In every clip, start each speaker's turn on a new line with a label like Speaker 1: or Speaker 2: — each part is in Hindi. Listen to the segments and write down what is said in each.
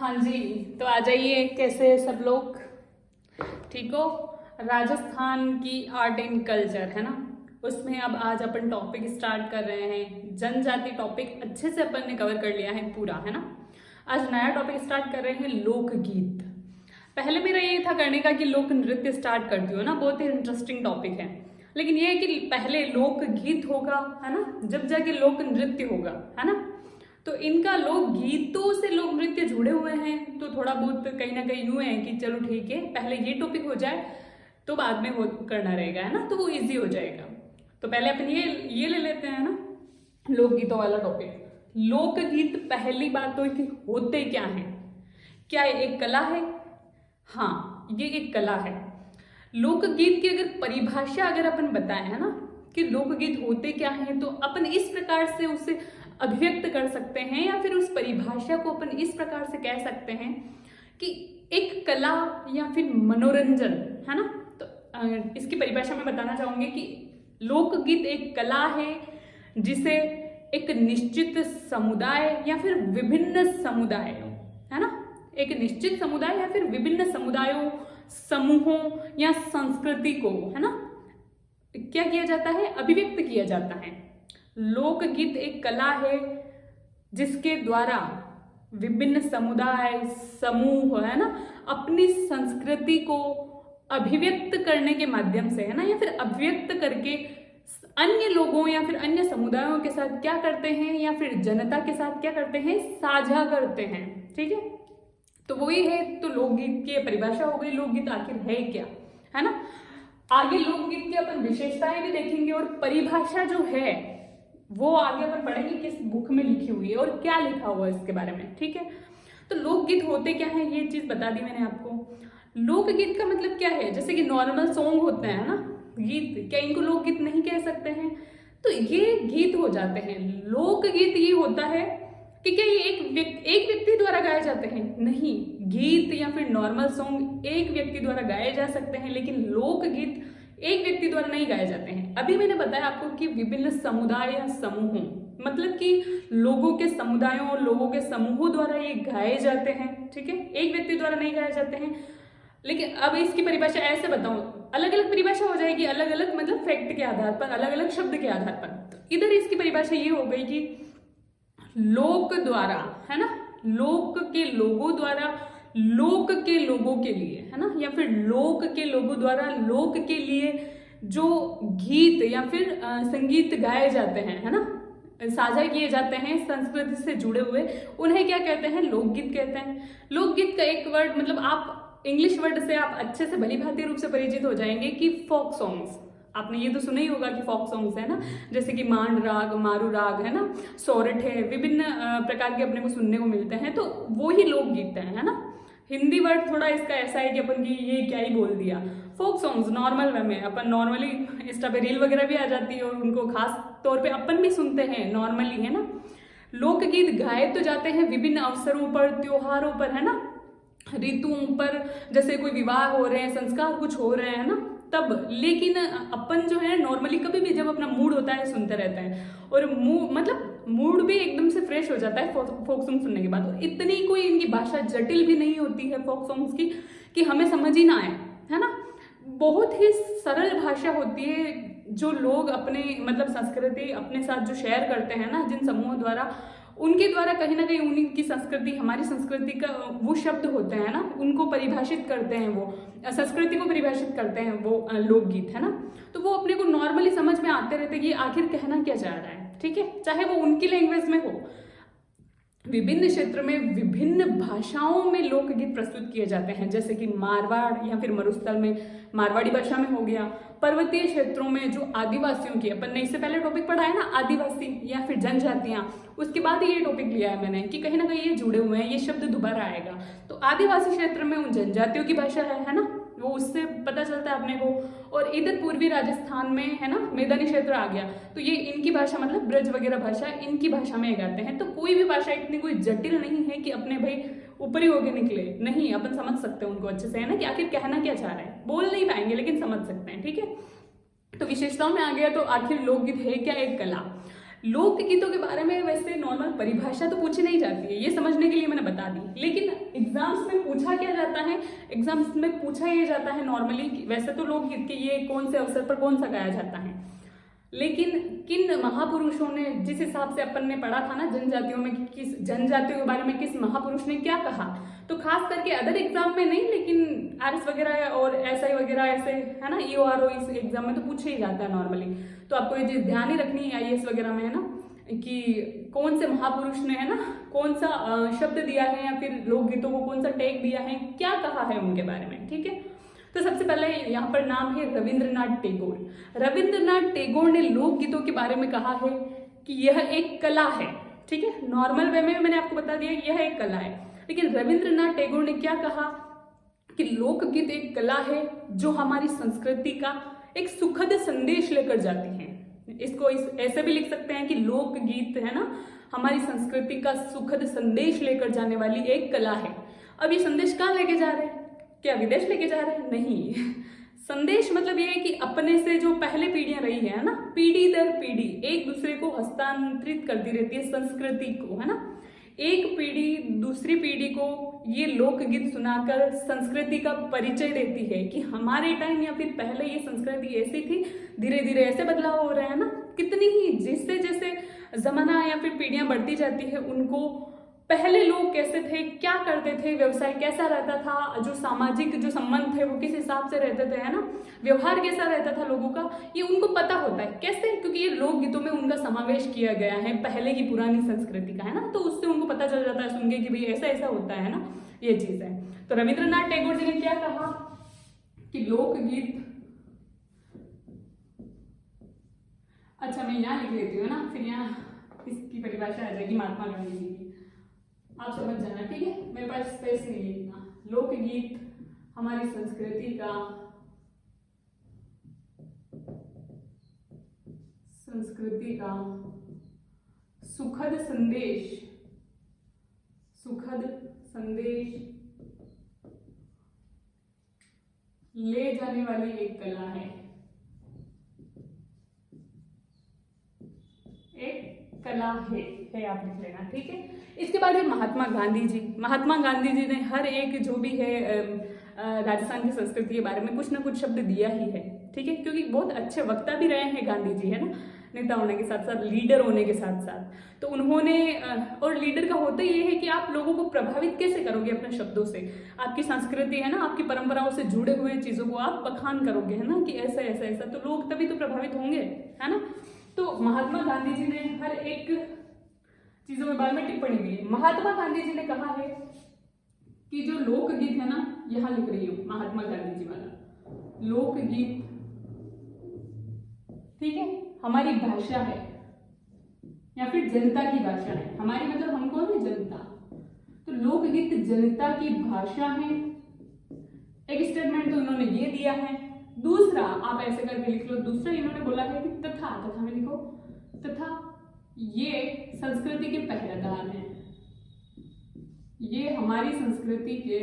Speaker 1: हाँ जी, तो आ जाइए। कैसे है सब लोग? ठीक हो? राजस्थान की आर्ट एंड कल्चर है ना, उसमें अब आज अपन टॉपिक स्टार्ट कर रहे हैं। जनजाति टॉपिक अच्छे से अपन ने कवर कर लिया है पूरा, है ना। आज नया टॉपिक स्टार्ट कर रहे हैं, लोकगीत। पहले मेरा ये था करने का कि लोक नृत्य स्टार्ट कर दियो ना, बहुत ही इंटरेस्टिंग टॉपिक है। लेकिन ये है कि पहले लोकगीत होगा, है ना, जब जाके लोक नृत्य होगा, है ना। तो इनका लोक गीतों से लोक नृत्य जुड़े हुए हैं, तो थोड़ा बहुत कहीं ना कहीं यूं है कि चलो ठीक है, पहले ये टॉपिक हो जाए तो बाद में वो करना रहेगा, है ना, तो वो इजी हो जाएगा। तो पहले अपन ये ले लेते हैं ना, लोकगीतों वाला टॉपिक। लोकगीत, पहली बात तो कि होते क्या है, क्या ये एक कला है? हाँ, ये एक कला है। लोकगीत की अगर परिभाषा अगर अपन बताएं, है ना, कि लोकगीत होते क्या हैं, तो अपन इस प्रकार से उसे अभिव्यक्त कर सकते हैं, या फिर उस परिभाषा को अपन इस प्रकार से कह सकते हैं कि एक कला या फिर मनोरंजन, है ना। तो इसकी परिभाषा में बताना चाहूंगी कि लोकगीत एक कला है जिसे एक निश्चित समुदाय या फिर विभिन्न समुदाय, है ना, एक निश्चित समुदाय या फिर विभिन्न समुदायों, समूहों या संस्कृति को, है ना, क्या किया जाता है, अभिव्यक्त किया जाता है। लोकगीत एक कला है जिसके द्वारा विभिन्न समुदाय, समूह, है ना, अपनी संस्कृति को अभिव्यक्त करने के माध्यम से, है ना, या फिर अभिव्यक्त करके अन्य लोगों या फिर अन्य समुदायों के साथ क्या करते हैं, या फिर जनता के साथ क्या करते हैं, साझा करते हैं। ठीक है, तो वही है। तो लोकगीत की परिभाषा हो गई, लोकगीत आखिर है क्या, है ना। आगे लोकगीत की अपन विशेषताएं भी देखेंगे, और परिभाषा जो है वो आगे अपन पढ़ेंगे किस बुक में लिखी हुई है और क्या लिखा हुआ है इसके बारे में। ठीक है, तो लोकगीत होते क्या है, ये चीज बता दी मैंने आपको। लोकगीत का मतलब क्या है, जैसे कि नॉर्मल सॉन्ग होते हैं ना, गीत, क्या इनको लोकगीत नहीं कह सकते हैं? तो ये गीत हो जाते हैं। लोकगीत ये होता है कि क्या ये एक व्यक्ति द्वारा गाए जाते हैं? नहीं, गीत या फिर नॉर्मल सॉन्ग एक व्यक्ति द्वारा गाए जा सकते हैं, लेकिन लोकगीत एक व्यक्ति द्वारा नहीं गाए जाते हैं। अभी मैंने बताया आपको कि विभिन्न समुदाय या समूहों, मतलब कि लोगों के समुदायों और लोगों के समूहों द्वारा ये गाए जाते हैं। ठीक है, एक व्यक्ति द्वारा नहीं गाए जाते हैं। लेकिन अब इसकी परिभाषा ऐसे बताऊं, अलग अलग परिभाषा हो जाएगी, अलग अलग मतलब फैक्ट के आधार पर, अलग अलग शब्द के आधार पर। तो इधर इसकी परिभाषा ये हो गई कि लोक द्वारा, है ना, लोक के लोगों द्वारा लोक के लोगों के लिए, है ना, या फिर लोक के लोगों द्वारा लोक के लिए जो गीत या फिर संगीत गाए जाते हैं, है ना, साझा किए जाते हैं संस्कृति से जुड़े हुए, उन्हें क्या कहते हैं, लोकगीत कहते हैं। लोकगीत का एक वर्ड, मतलब आप इंग्लिश वर्ड से आप अच्छे से भली भांति रूप से परिचित हो जाएंगे कि फोक सॉन्ग्स। आपने ये तो सुना ही होगा कि फोक सॉन्ग्स है ना, जैसे कि मांड राग, मारू राग, है ना, सोरठ है, विभिन्न प्रकार के अपने को सुनने को मिलते हैं, तो वो ही लोकगीत है ना। हिंदी वर्ड थोड़ा इसका ऐसा है कि अपन की ये क्या ही बोल दिया। फोक सॉन्ग्स नॉर्मल वे में अपन नॉर्मली इंस्टा पे रील वगैरह भी आ जाती है और उनको खास तौर पे अपन भी सुनते हैं नॉर्मली, है ना। लोकगीत गाए तो जाते हैं विभिन्न अवसरों पर, त्योहारों पर, है ना, ऋतुओं पर, जैसे कोई विवाह हो रहे हैं, संस्कार कुछ हो रहे हैं ना, तब। लेकिन अपन जो है नॉर्मली कभी भी जब अपना मूड होता है सुनते रहते हैं, और मतलब मूड भी एकदम से फ्रेश हो जाता है फोक सॉन्ग सुनने के बाद। और इतनी कोई इनकी भाषा जटिल भी नहीं होती है फोक सॉन्ग्स की कि हमें समझ ही ना आए, है ना। बहुत ही सरल भाषा होती है, जो लोग अपने मतलब संस्कृति अपने साथ जो शेयर करते हैं ना, जिन समूहों द्वारा, उनके द्वारा कहीं ना कहीं उनकी संस्कृति, हमारी संस्कृति का वो शब्द होते हैं ना, उनको परिभाषित करते हैं, वो संस्कृति को परिभाषित करते हैं वो लोकगीत, है ना। तो वो अपने को नॉर्मली समझ में आते रहते हैं कि आखिर कहना क्या चाह रहा है। ठीक है, चाहे वो उनकी लैंग्वेज में हो। विभिन्न क्षेत्र में विभिन्न भाषाओं में लोकगीत प्रस्तुत किए जाते हैं, जैसे कि मारवाड़ या फिर मरुस्थल में मारवाड़ी भाषा में हो गया। पर्वतीय क्षेत्रों में जो आदिवासियों की, अपन ने इससे पहले टॉपिक पढ़ा है ना, आदिवासी या फिर जनजातियां, उसके बाद ही ये टॉपिक लिया है मैंने कि कहीं ना कहीं ये जुड़े हुए हैं, ये शब्द दोबारा आएगा। तो आदिवासी क्षेत्र में उन जनजातियों की भाषा है ना, वो उससे पता चलता है अपने को। और इधर पूर्वी राजस्थान में, है ना, मैदानी क्षेत्र आ गया, तो ये इनकी भाषा, मतलब ब्रज वगैरह भाषा इनकी भाषा में गाते हैं। तो कोई भी भाषा इतनी कोई जटिल नहीं है कि अपने भाई ऊपर ही होके निकले, नहीं, अपन समझ सकते हैं उनको अच्छे से, है ना, कि आखिर कहना क्या चाह रहा है। बोल नहीं पाएंगे लेकिन समझ सकते हैं। ठीक है, तो विशेषताओं में आ गया। तो आखिर लोकगीत है क्या, एक कला। लोकगीतों के बारे में वैसे नॉर्मल परिभाषा तो पूछी नहीं जाती है, ये समझने के लिए मैंने बता बता दी। लेकिन एग्जाम्स में पूछा क्या जाता है, एग्जाम्स में पूछा ये जाता है नॉर्मली, वैसे तो लोकगीत के ये कौन से अवसर पर कौन सा गाया जाता है, लेकिन किन महापुरुषों ने, जिस हिसाब से अपन ने पढ़ा था ना जनजातियों में, किस जनजातियों के बारे में किस महापुरुष ने क्या कहा, तो खास करके अदर एग्जाम में नहीं, लेकिन आरएस वगैरह और एसआई वगैरह ऐसे है ना, ईओआरओ इस एग्जाम में तो पूछे ही जाता है नॉर्मली। तो आपको ये चीज ध्यान ही रखनी है आईएएस वगैरह में, है ना, कि कौन से महापुरुष ने, है ना, कौन सा शब्द दिया है या फिर लोकगीतों को कौन सा टैग दिया है, क्या कहा है उनके बारे में। ठीक है, तो सबसे पहले यहाँ पर नाम है रविंद्रनाथ टैगोर। रविंद्रनाथ टैगोर ने लोकगीतों के बारे में कहा है कि यह एक कला है। ठीक है, नॉर्मल वे में मैंने आपको बता दिया यह एक कला है, लेकिन रविंद्रनाथ टैगोर ने क्या कहा कि लोकगीत एक कला है जो हमारी संस्कृति का एक सुखद संदेश लेकर जाती है। इसको ऐसे भी लिख सकते हैं कि लोकगीत, है ना, हमारी संस्कृति का सुखद संदेश लेकर जाने वाली एक कला है। अब ये संदेश कहाँ लेके जा रहे हैं, क्या विदेश लेके जा रहे हैं? नहीं। संदेश मतलब ये है कि अपने से जो पहले पीढ़ियां रही है ना, पीढ़ी दर पीढ़ी एक दूसरे को हस्तांतरित करती रहती है संस्कृति को, है ना। एक पीढ़ी दूसरी पीढ़ी को ये लोकगीत सुनाकर संस्कृति का परिचय देती है कि हमारे टाइम या फिर पहले ये संस्कृति ऐसी थी, धीरे धीरे ऐसे बदलाव हो रहे हैं ना। कितनी ही जिससे जैसे जमाना या फिर पीढ़ियां बढ़ती जाती है, उनको पहले लोग कैसे थे, क्या करते थे, व्यवसाय कैसा रहता था, जो सामाजिक जो संबंध थे वो किस हिसाब से रहते थे, है ना, व्यवहार कैसा रहता था लोगों का, ये उनको पता होता है। कैसे? क्योंकि ये लोकगीतों में उनका समावेश किया गया है पहले की पुरानी संस्कृति का, है ना, तो उससे उनको पता चल जाता है सुन के कि भाई ऐसा ऐसा होता है ना, ये चीज है। तो रविंद्रनाथ टैगोर जी ने क्या कहा कि लोकगीत, अच्छा मैं यहाँ लिख लेती हूँ ना, फिर यहाँ इसकी परिभाषा आ जाएगी महात्मा गांधी जी की, आप समझ जाना। ठीक है, मेरे पास स्पेस नहीं लिखना। लोकगीत हमारी संस्कृति का सुखद संदेश ले जाने वाली एक कला है, एक कला है आप लिख लेना। ठीक है, इसके बाद है महात्मा गांधी जी। महात्मा गांधी जी ने हर एक जो भी है राजस्थान की संस्कृति के बारे में कुछ ना कुछ शब्द दिया ही है। ठीक है, क्योंकि बहुत अच्छे वक्ता भी रहे हैं गांधी जी, है ना, नेता होने के साथ साथ, लीडर होने के साथ साथ। तो उन्होंने, और लीडर का होता ये है कि आप लोगों को प्रभावित कैसे करोगे अपने शब्दों से, आपकी संस्कृति, है ना, आपकी परंपराओं से जुड़े हुए चीजों को आप बखान करोगे, है ना, कि ऐसा ऐसा ऐसा, तो लोग तभी तो प्रभावित होंगे, है ना। तो महात्मा गांधी जी ने हर एक चीजों के बारे में टिप्पणी दी है। महात्मा गांधी जी ने कहा है कि जो लोकगीत है ना, यहां लिख रही हूं महात्मा गांधी जी वाला, लोकगीत, ठीक है, हमारी भाषा है या फिर जनता की भाषा है। हमारी मतलब हम कौन है? जनता। तो लोकगीत जनता की भाषा है। एक स्टेटमेंट तो उन्होंने ये दिया है। दूसरा आप ऐसे करके लिख लो, दूसरा इन्होंने बोला है कि तथा में लिखो, तथा ये संस्कृति के पहरेदार हैं, ये हमारी संस्कृति के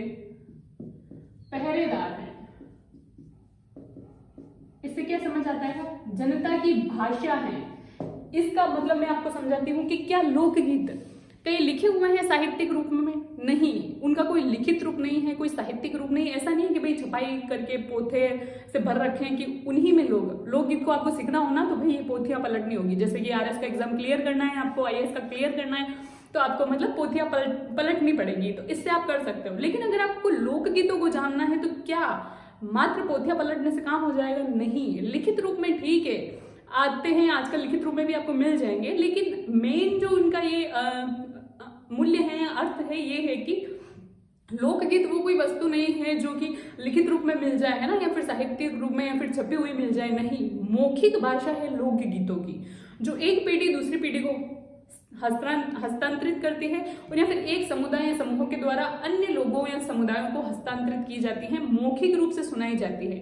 Speaker 1: पहरेदार हैं। इससे क्या समझ आता है? जनता की भाषा है। इसका मतलब मैं आपको समझाती हूँ कि क्या लोकगीत कई लिखे हुए हैं साहित्यिक रूप में? नहीं, उनका कोई लिखित रूप नहीं है, कोई साहित्यिक रूप नहीं। ऐसा नहीं है कि भाई छपाई करके पोथे से भर रखे हैं कि उन्हीं में लोकगीत को आपको सीखना होना तो भाई ये पोथियां पलटनी होगी। जैसे कि आरएस का एग्जाम क्लियर करना है आपको, आईएएस का क्लियर करना है, तो आपको मतलब पोथियां पलटनी पड़ेगी। तो इससे आप कर सकते हो। लेकिन अगर आपको लोकगीतों को जानना है तो क्या मात्र पोथियां पलटने से काम हो जाएगा? नहीं, लिखित रूप में ठीक है, आते हैं आजकल लिखित रूप में भी आपको मिल जाएंगे, लेकिन मेन जो उनका ये मूल्य है, अर्थ है, ये है कि लोकगीत वो कोई वस्तु नहीं है जो कि लिखित रूप में मिल जाए, है ना, या फिर साहित्यिक रूप में या फिर छपी हुई मिल जाए। नहीं, मौखिक भाषा है लोकगीतों की, जो एक पीढ़ी दूसरी पीढ़ी को हस्तांतरित करती है, और या फिर एक समुदाय या समूह के द्वारा अन्य लोगों या समुदायों को हस्तांतरित की जाती है, मौखिक रूप से सुनाई जाती है।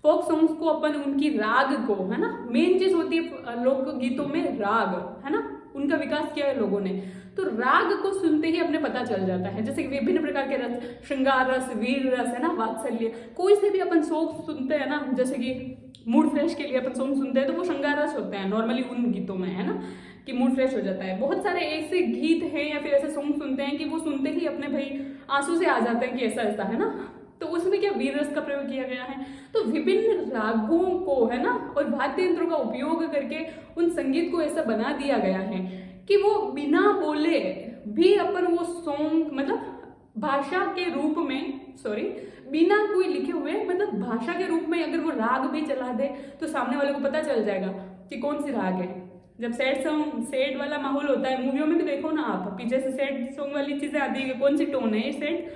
Speaker 1: फोक सॉन्ग्स को अपन उनकी राग को, है ना, मेन चीज होती है लोकगीतों में राग, है ना, उनका विकास किया है लोगों ने। तो राग को सुनते ही अपने पता चल जाता है, जैसे कि विभिन्न प्रकार के रस, श्रृंगार रस, वीर रस, है ना, वात्सल्य, कोई से भी अपन सॉन्ग सुनते हैं ना, जैसे कि मूड फ्रेश के लिए अपन सॉन्ग सुनते हैं तो वो श्रृंगार रस होते हैं नॉर्मली उन गीतों में, है ना, कि मूड फ्रेश हो जाता है। बहुत सारे ऐसे गीत हैं या फिर ऐसे सॉन्ग सुनते हैं कि वो सुनते ही अपने भाई आंसू से आ जाते हैं कि ऐसा ऐसा है ना। तो उसमें क्या वीर रस का प्रयोग किया गया है। तो विभिन्न रागों को है ना और वाद्य यंत्रों का उपयोग करके उन संगीत को ऐसा बना दिया गया है कि वो बिना बोले भी अपन वो सॉन्ग मतलब भाषा के रूप में बिना कोई लिखे हुए मतलब भाषा के रूप में अगर वो राग भी चला दे तो सामने वाले को पता चल जाएगा कि कौन सी राग है। जब सैड वाला माहौल होता है मूवियों में भी देखो ना आप, पीछे से सैड सॉन्ग वाली चीजें आती है, कौन सी टोन है ये सैड।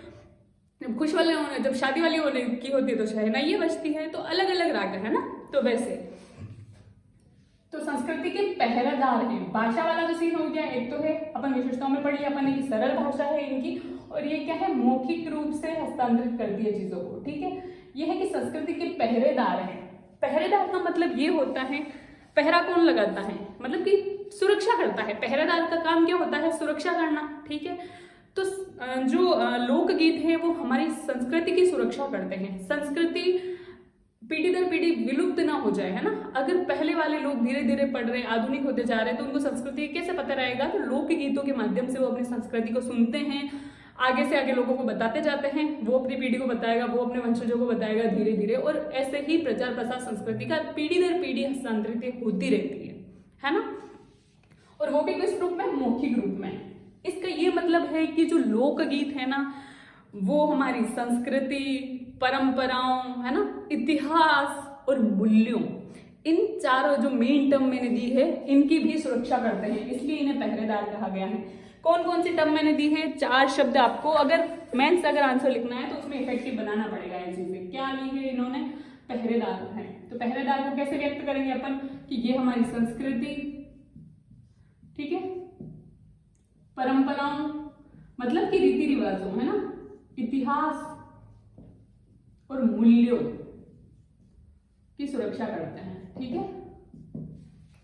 Speaker 1: जब खुश वाले होने, जब शादी वाली होने की होती है तो शहनाइयाँ बजती है। तो अलग अलग राग है ना। तो वैसे तो संस्कृति के पहरेदार हैं। भाषा वाला जो सीन हो गया, एक तो है अपन विशेषताओं में पढ़ लिया अपन ने कि सरल भाषा है इनकी, और ये क्या है मौखिक रूप से हस्तांतरित करती है चीजों को। ठीक है, ये है कि संस्कृति के पहरेदार हैं। पहरेदार का मतलब ये होता है, पहरा कौन लगाता है मतलब कि सुरक्षा करता है। पहरेदार का काम क्या होता है, सुरक्षा करना। ठीक है, तो जो लोकगीत है वो हमारी संस्कृति की सुरक्षा करते हैं। संस्कृति पीढ़ी दर पीढ़ी विलुप्त ना हो जाए, है ना। अगर पहले वाले लोग धीरे धीरे पढ़ रहे हैं, आधुनिक होते जा रहे हैं, तो उनको संस्कृति कैसे पता रहेगा। तो लोकगीतों के माध्यम से वो अपनी संस्कृति को सुनते हैं, आगे से आगे लोगों को बताते जाते हैं, वो अपनी पीढ़ी को बताएगा, वो अपने वंशजों को बताएगा धीरे धीरे, और ऐसे ही प्रचार प्रसार संस्कृति का पीढ़ी दर पीढ़ी हस्तांतरित होती रहती है ना। और वो भी किस रूप में, मौखिक रूप में। इसका ये मतलब है कि जो लोकगीत है ना वो हमारी संस्कृति, परंपराओं, है ना, इतिहास और मूल्यों, इन चारों जो मेन टर्म मैंने दी है इनकी भी सुरक्षा करते हैं, इसलिए इन्हें पहरेदार कहा गया है। कौन कौन सी टर्म मैंने दी है, 4 शब्द आपको अगर मेंस अगर आंसर लिखना है तो उसमें इफेक्टिव बनाना पड़ेगा। ये चीजें क्या ली है इन्होंने, पहरेदार है। तो पहरेदार को कैसे व्यक्त करेंगे अपन कि ये हमारी संस्कृति, ठीक है, परंपराओं मतलब कि रीति रिवाजों, है ना, इतिहास और मूल्यों की सुरक्षा करते हैं। ठीक है,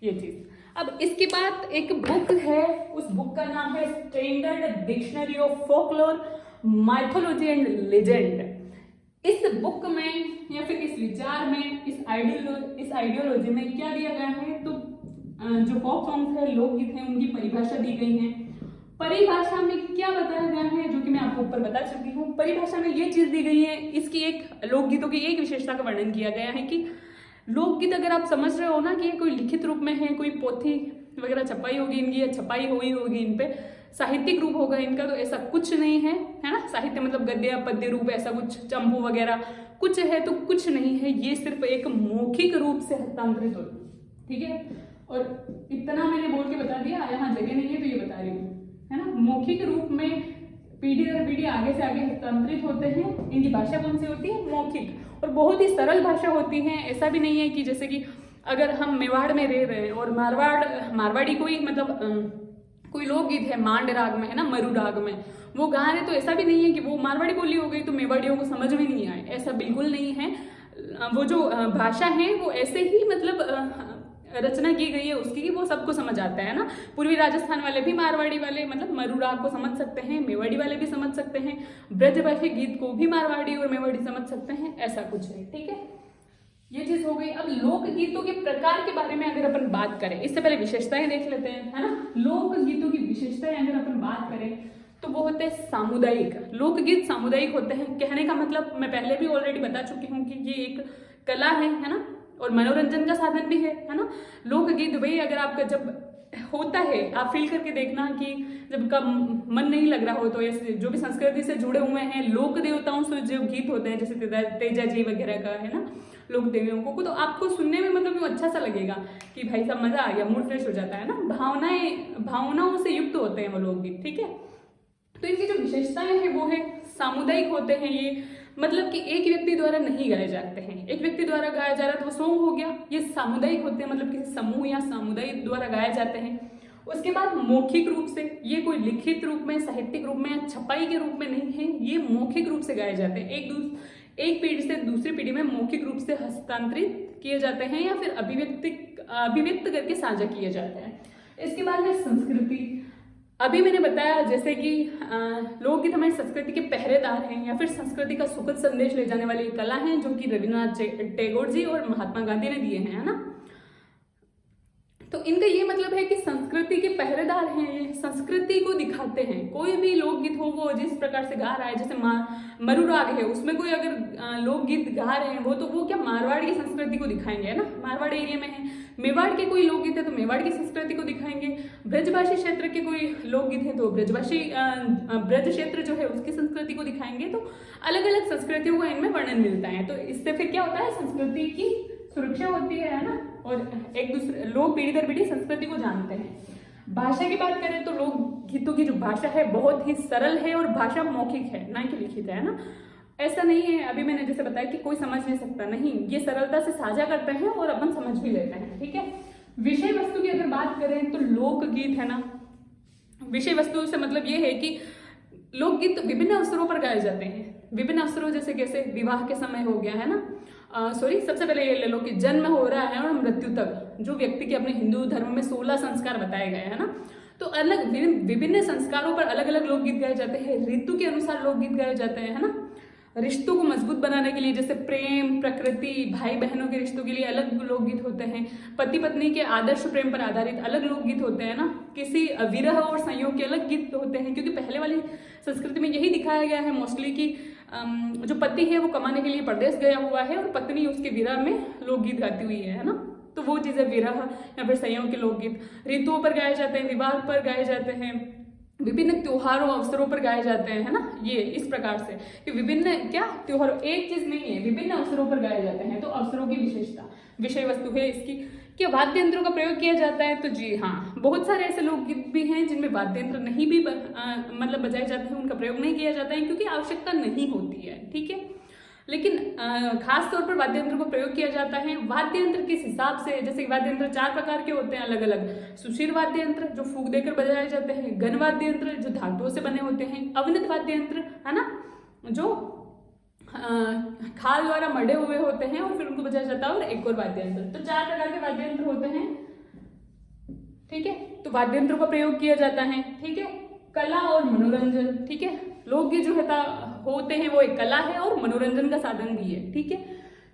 Speaker 1: ये चीज। अब इसके बाद एक बुक है, उस बुक का नाम है standard dictionary of folklore, mythology and legend. इस बुक में या फिर इस विचार में, इस आइडियोलॉजी में क्या दिया गया है, तो जो फोक सॉन्ग्स है, लोकगीत है, उनकी परिभाषा दी गई है। परिभाषा में क्या बताया गया है, जो कि मैं आपको ऊपर बता चुकी हूँ। परिभाषा में ये चीज दी गई है, इसकी एक लोकगीतों की एक विशेषता का वर्णन किया गया है कि लोकगीत अगर आप समझ रहे हो ना कि ये कोई लिखित रूप में है, कोई पोथी वगैरह छपाई होगी इनकी या छपाई हुई होगी इन पे, साहित्यिक रूप होगा इनका, तो ऐसा कुछ नहीं है, है ना। साहित्य मतलब गद्य या पद्य रूप, ऐसा कुछ चंपू वगैरह कुछ है तो कुछ नहीं है, ये सिर्फ एक मौखिक रूप से हस्तांतरित हो। ठीक है, और इतना मैंने बोल के बता दिया, यहाँ जगह नहीं है तो ये बता रही हूँ, है ना। मौखिक रूप में पीढ़ी दर पीढ़ी आगे से आगे हस्तांतरित होते हैं। इनकी भाषा कौन सी होती है, मौखिक, और बहुत ही सरल भाषा होती है। ऐसा भी नहीं है कि जैसे कि अगर हम मेवाड़ में रह रहे हैं और मारवाड़ी कोई मतलब कोई लोकगीत है मांड राग में, है ना, मरु राग में वो गा रहे, तो ऐसा भी नहीं है कि वो मारवाड़ी बोली हो गई तो मेवाड़ियों को समझ में नहीं आए, ऐसा बिल्कुल नहीं है। वो जो भाषा है वो ऐसे ही मतलब रचना की गई है उसकी कि वो सबको समझ आता है ना। पूर्वी राजस्थान वाले भी मारवाड़ी वाले मतलब मरु राग को समझ सकते हैं, मेवाड़ी वाले भी समझ सकते हैं, ब्रजभाषी गीत को भी मारवाड़ी और मेवाड़ी समझ सकते हैं, ऐसा कुछ है। ठीक है, ये चीज हो गई। अब लोकगीतों के प्रकार के बारे में अगर अपन बात करें, इससे पहले विशेषताएं देख लेते हैं, है ना। लोकगीतों की विशेषताएं अगर अपन बात करें तो वो होते हैं सामुदायिक। लोकगीत सामुदायिक होते हैं, कहने का मतलब मैं पहले भी ऑलरेडी बता चुकी हूँ कि ये एक कला है ना, और मनोरंजन का साधन भी है ना। लोकगीत भाई अगर आपका जब होता है, आप फील करके देखना कि जब का मन नहीं लग रहा हो तो ऐसे जो भी संस्कृति से जुड़े हुए हैं, लोक देवताओं से जो गीत होते हैं जैसे तेजा जी वगैरह का, है ना, लोक देवियों को, तो आपको सुनने में मतलब अच्छा सा लगेगा कि भाई साहब मजा आ गया, मूड फ्रेश हो जाता है ना। भावनाओं से युक्त होते हैं वो लोकगीत। ठीक है, तो इनकी जो विशेषताएं हैं वो है सामुदायिक होते हैं। ये मतलब कि एक व्यक्ति द्वारा नहीं गाए जाते हैं, एक व्यक्ति द्वारा गाया जा रहा है तो वो सॉन्ग हो गया। ये सामुदायिक होते हैं, मतलब किसी समूह या समुदाय द्वारा गाए जाते हैं। उसके बाद मौखिक रूप से, ये कोई लिखित रूप में, साहित्यिक रूप में या छपाई के रूप में नहीं है, ये मौखिक रूप से गाए जाते हैं। एक पीढ़ी से दूसरी पीढ़ी में मौखिक रूप से हस्तांतरित किए जाते हैं या फिर अभिव्यक्त करके साझा किए जाते हैं। इसके बाद है संस्कृति। अभी मैंने बताया जैसे कि लोकगीत हमारी संस्कृति के पहरेदार हैं या फिर संस्कृति का सुखद संदेश ले जाने वाली कला है, जो कि रविन्द्रनाथ टैगोर जी और महात्मा गांधी ने दिए हैं, है ना। तो इनका ये मतलब है कि संस्कृति संस्कृति के पहरेदार हैं, ये संस्कृति को दिखाते हैं। कोई भी लोकगीत हो वो जिस प्रकार से गा रहा है, जैसे मरु राग है, उसमें कोई अगर लोकगीत गा रहे हैं वो क्या मारवाड़ की संस्कृति को दिखाएंगे, है ना, मारवाड़ एरिया में है। मेवाड़ के कोई लोकगीत है तो मेवाड़ की संस्कृति को दिखाएंगे। ब्रजभाषी क्षेत्र के कोई लोकगीत है तो ब्रज क्षेत्र जो है उसकी संस्कृति को दिखाएंगे। तो अलग अलग संस्कृतियों का इनमें वर्णन मिलता है। तो इससे फिर क्या होता है, संस्कृति की सुरक्षा होती है ना, और एक दूसरे लोग पीढ़ी दर पीढ़ी संस्कृति को जानते हैं। भाषा की बात करें तो लोकगीतों की जो भाषा है बहुत ही सरल है और भाषा मौखिक है, ना कि लिखित है ना। ऐसा नहीं है अभी मैंने जैसे बताया कि कोई समझ नहीं सकता, नहीं, ये सरलता से साझा करते हैं और अपन समझ भी लेते हैं, ठीक है। विषय वस्तु की अगर बात करें तो लोकगीत है ना, विषय वस्तु से मतलब ये है कि लोकगीत विभिन्न अवसरों पर गाए जाते हैं। विभिन्न अवसरों जैसे कैसे, विवाह के समय हो गया है ना, सबसे पहले ये ले लो कि जन्म हो रहा है और मृत्यु तक जो व्यक्ति के अपने हिंदू धर्म में 16 संस्कार बताए गए हैं ना, तो अलग विभिन्न संस्कारों पर अलग अलग लोकगीत गाए जाते हैं। ऋतु के अनुसार लोकगीत गाए जाते हैं, है ना। रिश्तों को मजबूत बनाने के लिए जैसे प्रेम, प्रकृति, भाई बहनों के रिश्तों के लिए अलग लोकगीत होते हैं। पति पत्नी के आदर्श प्रेम पर आधारित अलग लोकगीत होते हैं ना। किसी विरह और संयोग के अलग गीत होते हैं, क्योंकि पहले वाली संस्कृति में यही दिखाया गया है मोस्टली कि जो पति है वो कमाने के लिए परदेश गया हुआ है और पत्नी उसके विरह में लोकगीत गाती हुई है ना। तो वो चीजें विरह या फिर संयोग के लोकगीत ऋतुओं पर गाए जाते हैं, विवाह पर गाए जाते हैं, विभिन्न त्योहारों अवसरों पर गाए जाते हैं, है ना। ये इस प्रकार से कि विभिन्न क्या त्योहारों, एक चीज नहीं है, विभिन्न अवसरों पर गाए जाते हैं। तो अवसरों की विशेषता विषय वस्तु है इसकी। क्या वाद्य यंत्रों का प्रयोग किया जाता है, तो जी हाँ, बहुत सारे ऐसे लोकगीत भी हैं जिनमें वाद्य यंत्र नहीं भी मतलब बजाए जाते हैं, उनका प्रयोग नहीं किया जाता है क्योंकि आवश्यकता नहीं होती है, ठीक है। लेकिन खास तौर पर वाद्य यंत्र को प्रयोग किया जाता है। वाद्य यंत्र किस हिसाब से, जैसे वाद्य यंत्र 4 प्रकार के होते हैं अलग अलग। सुशीर वाद्य यंत्र जो फूंक देकर बजाए जाते हैं, गण वाद्य यंत्र जो धातुओं से बने होते हैं, अवनत वाद्य यंत्र है ना जो खाल द्वारा मढ़े हुए होते हैं और फिर उनको बजाया जाता है, और एक और वाद्य यंत्र। तो 4 प्रकार के वाद्य यंत्र होते हैं, ठीक है। तो वाद्य यंत्रों का प्रयोग किया जाता है, ठीक है। कला और मनोरंजन, ठीक है। लोकगीत जो होते हैं वो एक कला है और मनोरंजन का साधन भी है, ठीक है।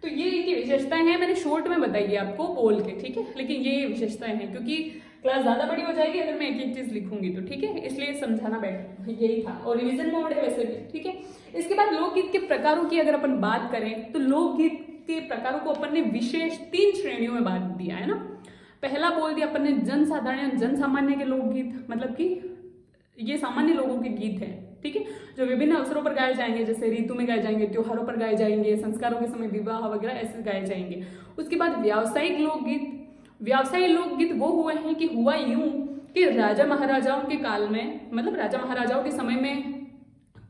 Speaker 1: तो ये इनकी विशेषताएं हैं, मैंने शॉर्ट में बताई है आपको बोल के, ठीक है। लेकिन ये विशेषताएं हैं क्योंकि क्लास ज्यादा बड़ी हो जाएगी अगर मैं एक एक चीज लिखूंगी तो, ठीक है। इसलिए समझाना यही था, और रिवीजन मोड है वैसे भी, ठीक है। इसके बाद लोकगीत के प्रकारों की अगर अपन बात करें तो लोकगीत के प्रकारों को अपन ने विशेष 3 श्रेणियों में बांट दिया है ना। पहला बोल दिया अपन ने जनसाधारण जन सामान्य के लोकगीत, मतलब कि ये सामान्य लोगों के गीत हैं, ठीक है, जो विभिन्न अवसरों पर गाए जाएंगे, जैसे ऋतु में गाए जाएंगे, त्योहारों पर गाए जाएंगे, संस्कारों के समय विवाह वगैरह ऐसे गाए जाएंगे। उसके बाद व्यावसायिक लोकगीत। व्यावसायिक लोकगीत वो हुए हैं कि हुआ यूं कि राजा महाराजाओं के काल में, मतलब राजा महाराजाओं के समय में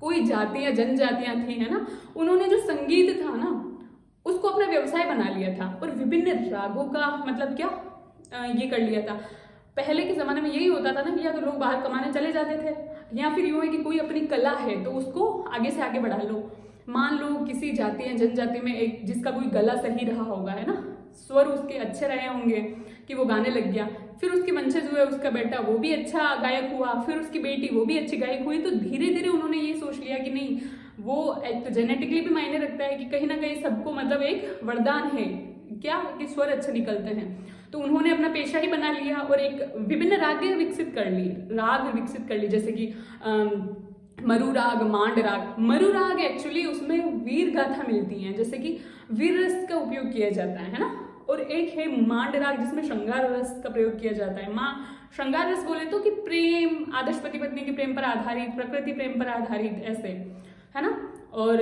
Speaker 1: कोई जाति या जनजातियां थी, है ना, उन्होंने जो संगीत था ना उसको अपना व्यवसाय बना लिया था और विभिन्न रागों का मतलब क्या ये कर लिया था। पहले के जमाने में यही होता था ना कि या तो लोग बाहर कमाने चले जाते थे, या फिर यूं है कि कोई अपनी कला है तो उसको आगे से आगे बढ़ा लो। मान लो किसी जाति या जनजाति में एक जिसका कोई गला सही रहा होगा, है ना, स्वर उसके अच्छे रहे होंगे कि वो गाने लग गया, फिर उसके वंशज हुए, उसका बेटा वो भी अच्छा गायक हुआ, फिर उसकी बेटी वो भी अच्छी गायक हुई। तो धीरे धीरे उन्होंने ये सोच लिया कि नहीं, वो एक तो जेनेटिकली भी मायने रखता है कि कहीं ना कहीं सबको मतलब एक वरदान है क्या कि स्वर अच्छे निकलते हैं। तो उन्होंने अपना पेशा ही बना लिया और एक विभिन्न राग विकसित कर ली, जैसे कि मरु राग, मांड राग। मरु राग एक्चुअली उसमें वीर गाथा मिलती हैं, जैसे कि वीर रस का उपयोग किया जाता है ना। और एक है मांड राग जिसमें श्रृंगार रस का प्रयोग किया जाता है। श्रृंगार रस बोले तो कि प्रेम, आदर्श पति पत्नी के प्रेम पर आधारित, प्रकृति प्रेम पर आधारित, ऐसे, है ना। और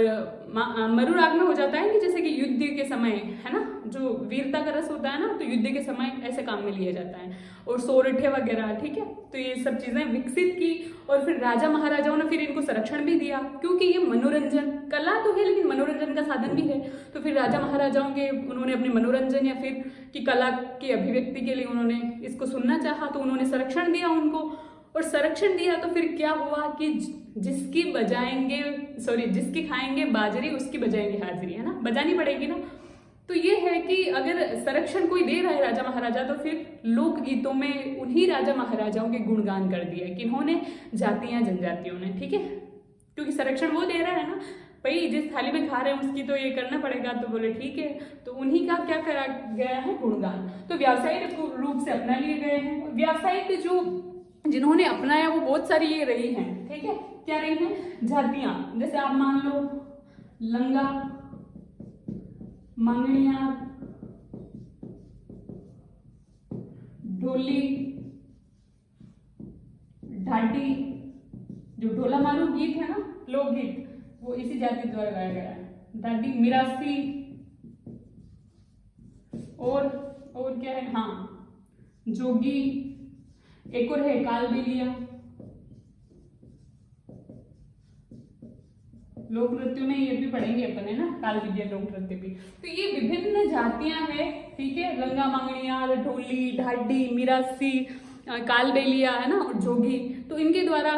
Speaker 1: मरु राग में हो जाता है कि जैसे कि युद्ध के समय, है ना, जो वीरता का रस होता है ना, तो युद्ध के समय ऐसे काम में लिया जाता है, और सोरठे वगैरह, ठीक है। तो ये सब चीजें विकसित की और फिर राजा महाराजाओं ने फिर इनको संरक्षण भी दिया, क्योंकि ये मनोरंजन कला तो है लेकिन मनोरंजन का साधन भी है। तो फिर राजा महाराजाओं के उन्होंने अपने मनोरंजन या फिर की कला की अभिव्यक्ति के लिए उन्होंने इसको सुनना चाहा, तो उन्होंने संरक्षण दिया उनको। और संरक्षण दिया तो फिर क्या हुआ कि जिसकी खाएंगे बाजरी उसकी बजाएंगे हाजिरी, है ना, बजानी पड़ेगी ना। तो ये है कि अगर संरक्षण कोई दे रहा है राजा महाराजा, तो फिर लोकगीतों में उन्हीं राजा महाराजाओं के गुणगान कर दिया, किन्होंने, जातियां जनजातियों ने, ठीक है, क्योंकि संरक्षण वो दे रहा है ना। भाई जिस थाली में खा रहे हैं उसकी तो ये करना पड़ेगा। तो बोले ठीक है। तो उन्हीं का क्या करा गया है, गुणगान। तो व्यावसायिक रूप से अपना लिए गए हैं। व्यावसायिक जो जिन्होंने अपनाया वो बहुत सारी ये रही हैं, ठीक है। क्या रही हैं, जातियां। जैसे आप मान लो लंगा, मंगनिया, ढोली, ढाडी, जो ढोला मारू गीत है ना, लोकगीत, वो इसी जाति द्वारा गाया गया है। ढाडी, मिरासी, और क्या है, हाँ, जोगी, एक और है कालबेलिया। लोक नृत्य में ये भी पढ़ेंगे अपन, है ना, कालबेलिया लोक नृत्य भी। तो ये विभिन्न जातियां हैं, ठीक है। लंगा, मांगणिया, ढोली, ढाडी, मिरासी, कालबेलिया, है ना, और जोगी। तो इनके द्वारा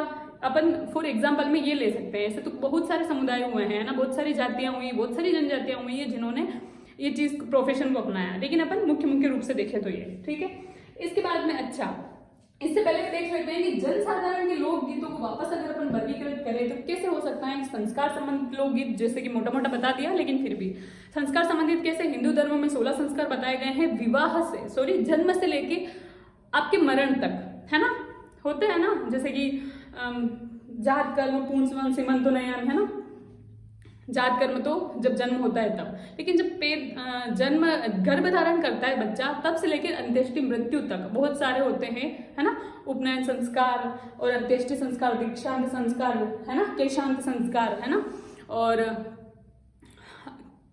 Speaker 1: अपन फॉर एग्जाम्पल में ये ले सकते हैं। ऐसे तो बहुत सारे समुदाय हुए हैं ना, बहुत सारी जातियां हुई, बहुत सारी जनजातियां हुई है जिन्होंने ये चीज प्रोफेशन को अपनाया। लेकिन अपन मुख्य रूप से देखें तो ये, ठीक है। इसके बाद में अच्छा, इससे पहले देख सकते हैं कि जनसाधारण के लोकगीतों को वापस अगर अपन वर्गीकृत करें तो कैसे हो सकता है। संस्कार संबंधित लोकगीत, जैसे कि मोटा मोटा बता दिया, लेकिन फिर भी संस्कार संबंधित कैसे, हिंदू धर्म में 16 संस्कार बताए गए हैं, विवाह से जन्म से लेके आपके मरण तक, है ना, होते हैं ना। जैसे कि जात कर्म, पुंसवन, सीमंतोनयन, है ना। जात कर्म तो जब जन्म होता है तब, लेकिन जब जन्म गर्भ धारण करता है बच्चा, तब से लेकर अंत्येष्टि मृत्यु तक बहुत सारे होते हैं, है ना। उपनयन संस्कार और अंत्येष्टि संस्कार, दीक्षांत संस्कार, है ना, केशांत संस्कार, है ना, और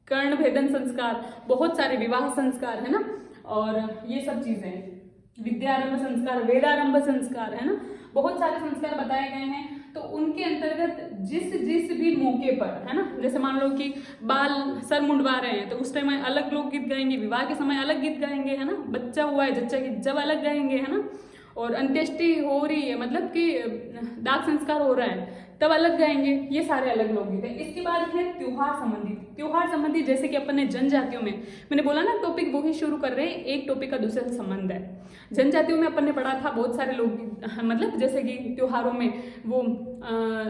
Speaker 1: कर्ण भेदन संस्कार, बहुत सारे विवाह संस्कार, है ना, और ये सब चीजें, विद्यारंभ संस्कार, वेदारंभ संस्कार, है ना, बहुत सारे संस्कार बताए गए हैं। तो उनके अंतर्गत जिस भी मौके पर, है ना, जैसे मान लो कि बाल सर मुंडवा रहे हैं तो उस टाइम अलग लोग गीत गाएंगे, विवाह के समय अलग गीत गाएंगे, है ना, बच्चा हुआ है जच्चा की जब अलग गाएंगे, है ना, और अंत्येष्टि हो रही है मतलब कि दाह संस्कार हो रहा है तब अलग गाएंगे। ये सारे अलग लोकगीत हैं। इसके बाद है त्योहार संबंधित, जैसे कि अपन ने जनजातियों में, मैंने बोला ना टॉपिक वो ही शुरू कर रहे हैं, एक टॉपिक का दूसरे से संबंध है। जनजातियों में अपन ने पढ़ा था बहुत सारे लोकगीत, मतलब जैसे कि त्योहारों में वो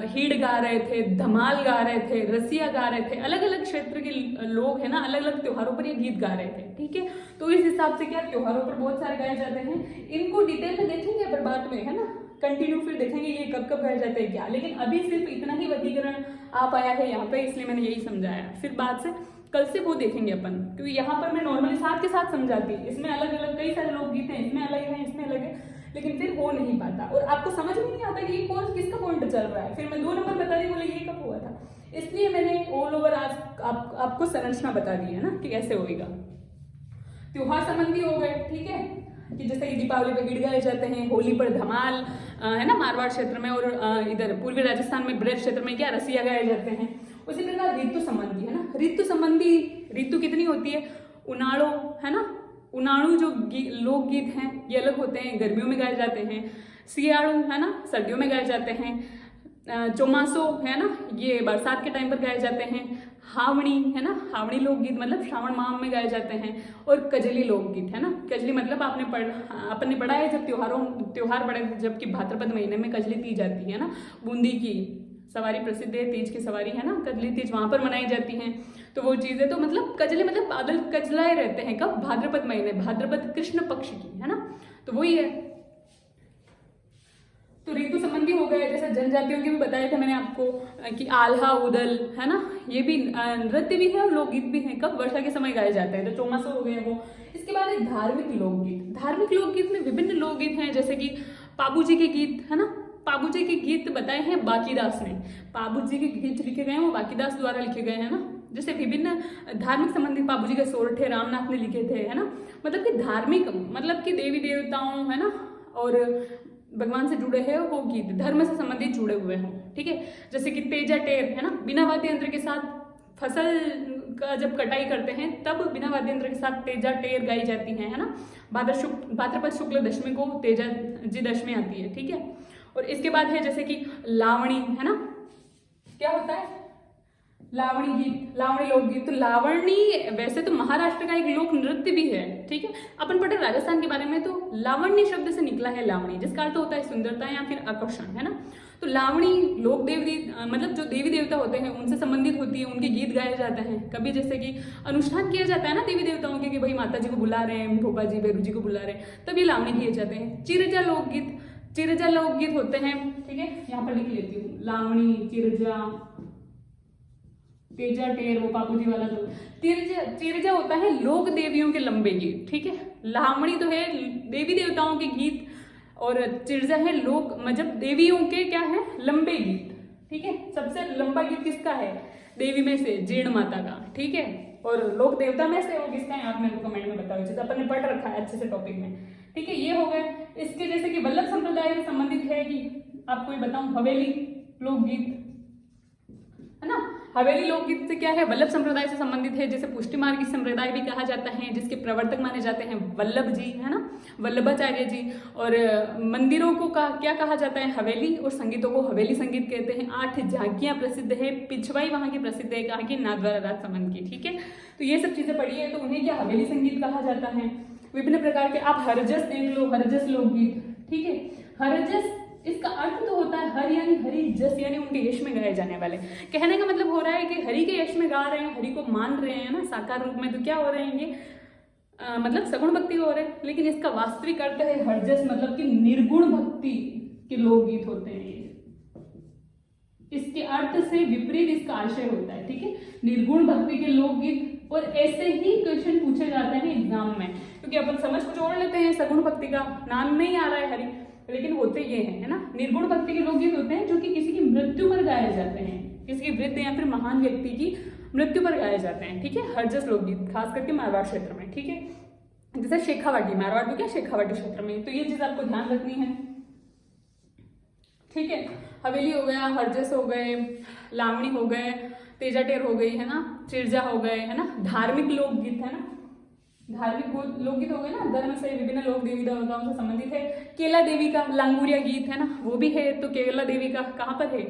Speaker 1: हीड़ गा रहे थे, धमाल गा रहे थे, रसिया गा रहे थे, अलग अलग क्षेत्र के लोग, है ना, अलग अलग त्योहारों पर ये गीत गा रहे थे, ठीक है। तो इस हिसाब से क्या त्योहारों पर बहुत सारे गाए जाते हैं। इनको डिटेल में देखेंगे पर बाद में, है ना, कंटिन्यू फिर देखेंगे ये कब कब गाए जाते हैं क्या। लेकिन अभी सिर्फ इतना ही वर्गीकरण आ पाया है यहाँ पे, इसलिए मैंने यही समझाया। फिर बाद से कल से वो देखेंगे अपन, क्योंकि यहाँ पर मैं नॉर्मली साथ के साथ समझाती, इसमें अलग अलग कई सारे लोकगीत हैं, इसमें अलग है, इसमें अलग है, लेकिन फिर हो नहीं पाता और आपको समझ में नहीं आता कि ये कौन किसका पॉइंट चल रहा है। फिर मैं 2 नंबर बता दी, बोले ये कब हुआ था, इसलिए मैंने ऑल ओवर आज आपको संरचना बता दी है ना कि कैसे होगा। त्योहार संबंधी हो गए, ठीक है, कि जैसे कि दीपावली पे गिड़ गाए जाते हैं, होली पर धमाल, है ना, मारवाड़ क्षेत्र में, और इधर पूर्वी राजस्थान में ब्रज क्षेत्र में क्या रसिया गाए जाते हैं। उसी प्रकार ऋतु संबंधी, है ना, ऋतु संबंधी, ऋतु कितनी होती है, उनाड़ो, है ना, उनाड़ू जो लोकगीत हैं ये अलग होते हैं, गर्मियों में गाए जाते हैं। सियाड़ू, है ना, सर्दियों में गाए जाते हैं। चौमासो, है ना, ये बरसात के टाइम पर गाए जाते हैं। हावणी, है ना, हावणी लोकगीत मतलब श्रावण माह में गाए जाते हैं। और कजली लोकगीत, है ना, कजली मतलब अपन ने पढ़ा है जब त्योहार पड़े, जबकि भाद्रपद महीने में कजली दी जाती है ना, बूंदी की सवारी प्रसिद्ध है, तीज की सवारी, है ना, कजली तीज वहां पर मनाई जाती है। तो वो चीजें, तो मतलब कजली मतलब बादल कजलाए रहते हैं, कब, भाद्रपद महीने, भाद्रपद कृष्ण पक्ष की, है ना, तो वही है। तो ऋतु संबंधी हो गए, जैसे जनजातियों के भी बताया था मैंने आपको कि आल्हा, उदल, है ना, ये भी नृत्य भी है और लोकगीत भी है, कब, वर्षा के समय गाए जाते हैं, तो चौमासो हो गए वो। इसके बाद है धार्मिक लोकगीत में विभिन्न लोकगीत हैं, जैसे कि पाबू जी के गीत, है ना, पाबू जी के गीत बताए हैं बाकीदास ने, पाबू जी के गीत लिखे गए हैं वो बाकीदास द्वारा लिखे गए हैं ना। जैसे विभिन्न धार्मिक संबंधित पाबू जी के सोरठे रामनाथ ने लिखे थे, है ना, मतलब कि धार्मिक, मतलब कि देवी देवताओं, है ना, और भगवान से जुड़े हैं वो गीत, धर्म से संबंधित जुड़े हुए हों, ठीक है। जैसे कि तेजा टेर, है ना, बिना वाद्य यंत्र के साथ फसल का जब कटाई करते हैं तब बिना वाद्य यंत्र के साथ तेजा टेर गाई जाती है ना। भाद्रपद शुक्ल दशमी को तेजा जी दशमी आती है, ठीक है। और इसके बाद है जैसे कि लावणी, है ना, क्या होता है लावणी गीत, लावणी लोकगीत। तो लावणी वैसे तो महाराष्ट्र का एक लोक नृत्य भी है, ठीक है। अपन पढ़े राजस्थान के बारे में, तो लावण्य शब्द से निकला है लावणी, जिसका अर्थ होता है सुंदरता या फिर आकर्षण, है ना। तो लावणी लोक देवी मतलब जो देवी देवता होते हैं उनसे संबंधित होती है, उनके गीत गाए जाते हैं। कभी जैसे कि अनुष्ठान किया जाता है ना देवी देवताओं के कि भाई माता जी को बुला रहे हैं, भोपा जी भैरू जी को बुला रहे हैं, तब ये लावणी किए जाते हैं। चिरजा लोकगीत, चिरजा लोकगीत होते हैं, ठीक है, यहाँ पर लिख लेती हूँ, लावणी, चिरजा, तेजा टेर, वो पापू जी वाला जो चिरजा होता है लोक देवियों के लंबे गीत, ठीक है। लावणी तो है देवी देवताओं के गीत और चिरजा है लोक मतलब देवियों के क्या है लंबे गीत, ठीक है। सबसे लंबा गीत किसका है देवी में से जीर्ण माता का, ठीक है। और लोक देवता में से वो किसका है आप मेरे को कमेंट में बताओ, जैसे अपन ने पढ़ रखा है अच्छे से टॉपिक में, ठीक है। ये हो गए। इसके जैसे कि वल्लभ संप्रदाय से संबंधित है कि आपको ये बताऊं हवेली लोकगीत है ना। हवेली लोकगीत से क्या है वल्लभ संप्रदाय से संबंधित है, जैसे पुष्टि मार्गी संप्रदाय भी कहा जाता है, जिसके प्रवर्तक माने जाते हैं वल्लभ जी, है ना, वल्लभाचार्य जी। और मंदिरों को क्या कहा जाता है हवेली, और संगीतों को हवेली संगीत कहते हैं। 8 झांकियां प्रसिद्ध है, पिछवाई वहां की प्रसिद्ध है, कहाँ की नाथद्वारा राजसमंद की, ठीक है। तो ये सब चीजें पढ़ी है, तो उन्हें क्या हवेली संगीत कहा जाता है। विभिन्न प्रकार के आप हरजस देख लो, हरजस लोकगीत, ठीक है। हरजस इसका अर्थ तो होता है हर यानी हरि, जस यानी उनके यश में गाए जाने वाले। कहने का मतलब हो रहा है कि हरि के यश में गा रहे हैं, हरि को मान रहे हैं ना साकार रूप में, तो क्या हो रहे हैं ये मतलब सगुण भक्ति हो रहे हैं। लेकिन इसका वास्तविक अर्थ है हरजस मतलब कि निर्गुण भक्ति के लोकगीत होते हैं ये। इसके अर्थ से विपरीत इसका आशय होता है, ठीक है, निर्गुण भक्ति के लोकगीत। और ऐसे ही क्वेश्चन पूछे जाते हैं एग्जाम में, क्योंकि अपन समझ को जोड़ लेते हैं सगुण भक्ति का नाम नहीं आ रहा है हरि, लेकिन होते ये हैं, है ना। निर्गुण भक्ति के लोकगीत होते हैं जो कि किसी की मृत्यु पर गाए जाते हैं, किसी की वृद्ध या फिर महान व्यक्ति की मृत्यु पर गाए जाते हैं, ठीक है। हरजस लोकगीत खास करके मारवाड़ क्षेत्र में, ठीक है। जैसे शेखावाटी, मारवाड़ तो क्या शेखावाटी क्षेत्र में, तो ये चीज आपको ध्यान रखनी है, ठीक है। हवेली हो गया, हरजस हो गए, लावणी हो गए, तेजा टेर हो गई, है ना, चिरजा हो गए, है ना। धार्मिक लोकगीत है ना, धार्मिक लोकगीत हो गए ना, धर्म से विभिन्न लोक देवी देवताओं से संबंधित है। केला देवी का लांगुरिया गीत है ना, वो भी है। तो केला देवी का कहाँ पर है,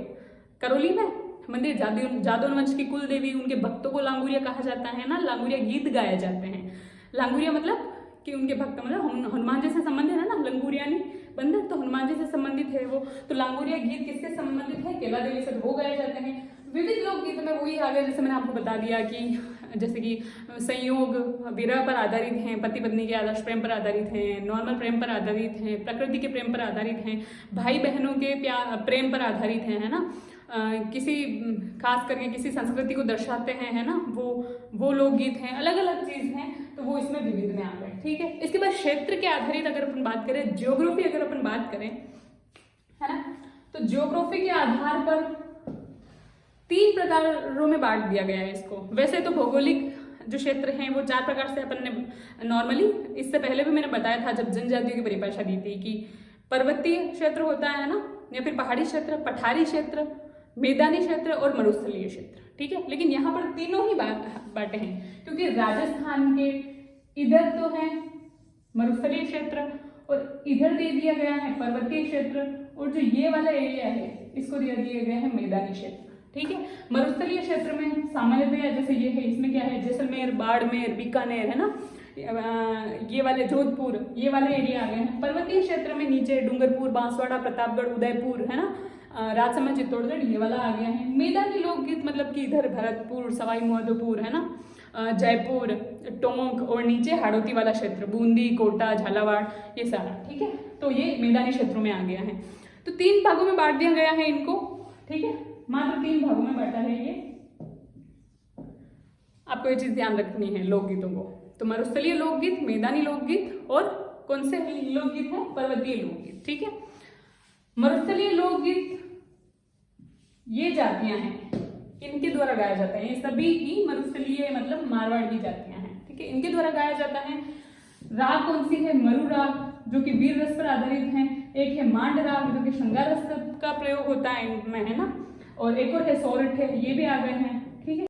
Speaker 1: करौली में मंदिर, जादौन वंश की कुल देवी, उनके भक्तों को लांगुरिया कहा जाता है ना। लांगुरिया गीत गाए जाते हैं। लांगुरिया मतलब कि उनके भक्त मतलब हनुमान जी से संबंधित है ना, लंगूरियानी बंदर, तो हनुमान जी से संबंधित है वो। तो लांगुरिया गीत किससे संबंधित है, केला देवी से, वो गाए जाते हैं। विविध लोकगीत में वही आ गया, जैसे मैंने आपको बता दिया कि जैसे कि संयोग विरह पर आधारित हैं, पति पत्नी के आदर्श प्रेम पर आधारित हैं, नॉर्मल प्रेम पर आधारित हैं, प्रकृति के प्रेम पर आधारित हैं, भाई बहनों के प्रेम पर आधारित हैं, है ना। किसी खास करके किसी संस्कृति को दर्शाते हैं, है ना, वो लोकगीत हैं, अलग अलग चीज हैं, तो वो इसमें विविध में आ गए, ठीक है। इसके बाद क्षेत्र के आधारित अगर अपन बात करें, जियोग्राफी अगर अपन बात करें, है ना, तो जियोग्राफी के आधार पर 3 प्रकारों में बांट दिया गया है इसको। वैसे तो भौगोलिक जो क्षेत्र हैं वो 4 प्रकार से अपन ने नॉर्मली, इससे पहले भी मैंने बताया था जब जनजातियों की परिभाषा दी थी कि पर्वतीय क्षेत्र होता है ना, या फिर पहाड़ी क्षेत्र, पठारी क्षेत्र, मैदानी क्षेत्र और मरुस्थलीय क्षेत्र, ठीक है। लेकिन यहाँ पर तीनों ही बांटे हैं, क्योंकि राजस्थान के इधर तो है मरुस्थलीय क्षेत्र और इधर दे दिया गया है पर्वतीय क्षेत्र, और जो ये वाला एरिया है इसको दिया गया है मैदानी क्षेत्र, ठीक है। मरुस्थलीय क्षेत्र में सामान्यतया जैसे ये है, इसमें क्या है, जैसलमेर, बाड़मेर, बीकानेर, है ना, ये वाले जोधपुर, ये वाले एरिया आ गए हैं। पर्वतीय क्षेत्र में नीचे डूंगरपुर, बांसवाड़ा, प्रतापगढ़, उदयपुर, है ना, राजसमंद, चित्तौड़गढ़, ये वाला आ गया है। मैदानी लोकगीत मतलब कि इधर भरतपुर, सवाई माधोपुर, है ना, जयपुर, टोंक, और नीचे हाड़ौती वाला क्षेत्र, बूंदी, कोटा, झालावाड़, ये सारा, ठीक है। तो ये मैदानी क्षेत्रों में आ गया है। तो 3 भागों में बांट दिया गया है इनको, ठीक है, मात्र 3 भागों में बांटा है ये। आपको ये चीज ध्यान रखनी है लोकगीतों को। तो मरुस्थलीय लोकगीत, मैदानी लोकगीत, और कौन से लोकगीत है, पर्वतीय लोकगीत, ठीक है। मरुस्थलीय लोकगीत ये जातियां हैं, इनके द्वारा गाया जाता है। ये सभी ही मरुस्थलीय मतलब मारवाड़ की जातियां हैं, ठीक है, इनके द्वारा गाया जाता है। राग कौन सी है, मरु राग जो कि वीर रस पर आधारित है। एक है मांड राग जो कि श्रृंगार रस का प्रयोग होता है इनमें, है ना, और एक और है सोरठ है, ये भी आ गए हैं।